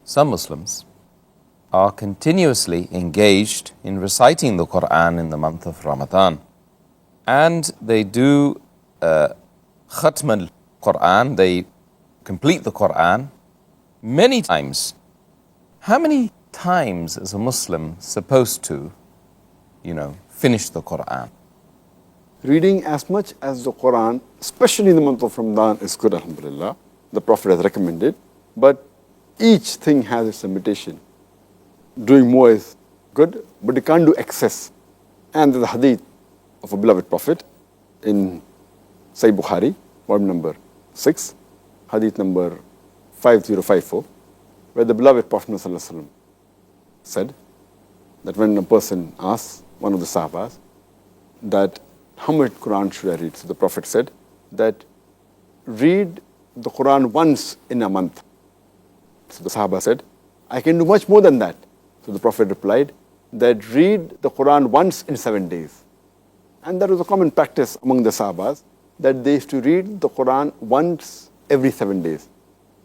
Some Muslims are continuously engaged in reciting the Quran in the month of Ramadan. And they do Khatm al-Quran, they complete the Quran many times. How many times is a Muslim supposed to, finish the Quran? Reading as much as the Quran, especially in the month of Ramadan, is good, alhamdulillah. The Prophet has recommended. But each thing has its limitation. Doing more is good, but you can't do excess. And there's a hadith of a beloved Prophet in Sahih Bukhari, volume number 6, hadith number 5054, where the beloved Prophet ﷺ said that when a person asks one of the Sahabas that how much Quran should I read? So the Prophet said that read the Quran once in a month. So the Sahaba said, I can do much more than that. So the Prophet replied that read the Quran once in 7 days. And that was a common practice among the Sahabas, that they used to read the Quran once every 7 days.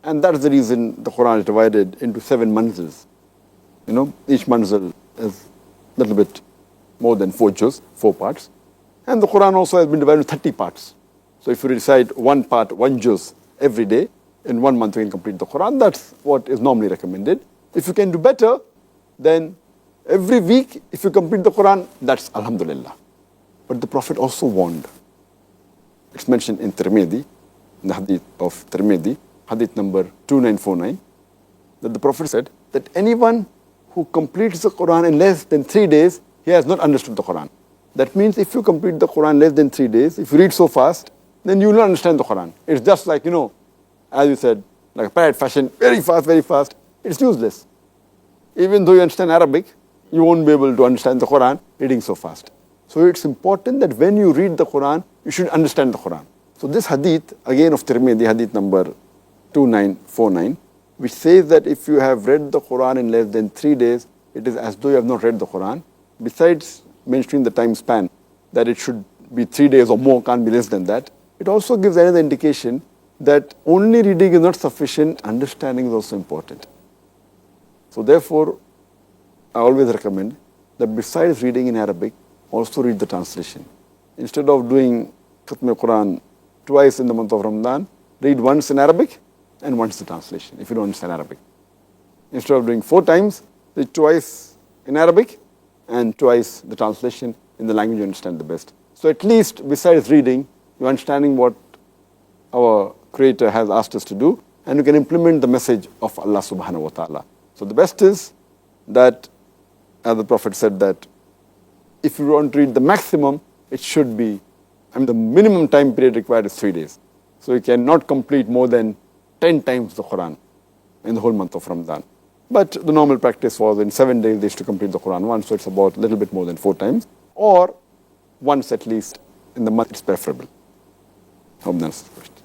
And that is the reason the Quran is divided into 7 manzils. Each manzil is a little bit more than 4 juz, 4 parts. And the Quran also has been divided into 30 parts. So if you recite 1 part, 1 juz every day, in 1 month you can complete the Quran. That's what is normally recommended. If you can do better, then every week, if you complete the Quran, that's alhamdulillah. But the Prophet also warned. It's mentioned in Tirmidhi, in the hadith of Tirmidhi, hadith number 2949, that the Prophet said that anyone who completes the Quran in less than 3 days, he has not understood the Quran. That means if you complete the Quran less than 3 days, if you read so fast, then you will not understand the Quran. It's just like, as you said, like a parrot fashion, very fast. It's useless. Even though you understand Arabic, you won't be able to understand the Quran reading so fast. So it's important that when you read the Quran, you should understand the Quran. So this hadith, again of Tirmidhi, hadith number 2949, which says that if you have read the Quran in less than 3 days, it is as though you have not read the Quran. Besides mentioning the time span, that it should be 3 days or more, can't be less than that, it also gives another indication that only reading is not sufficient, understanding is also important. So therefore, I always recommend that besides reading in Arabic, also read the translation. Instead of doing Khatm al-Quran twice in the month of Ramadan, read once in Arabic and once the translation, if you don't understand Arabic. Instead of doing 4 times, read twice in Arabic and twice the translation in the language you understand the best. So at least besides reading, you're understanding what our Creator has asked us to do, and you can implement the message of Allah subhanahu wa ta'ala. So the best is that, as the Prophet said, that if you want to read the maximum, it should be, the minimum time period required is 3 days. So you cannot complete more than 10 times the Quran in the whole month of Ramadan. But the normal practice was in 7 days they used to complete the Quran once, so it's about a little bit more than 4 times, or once at least in the month, it's preferable. Hope that's the question.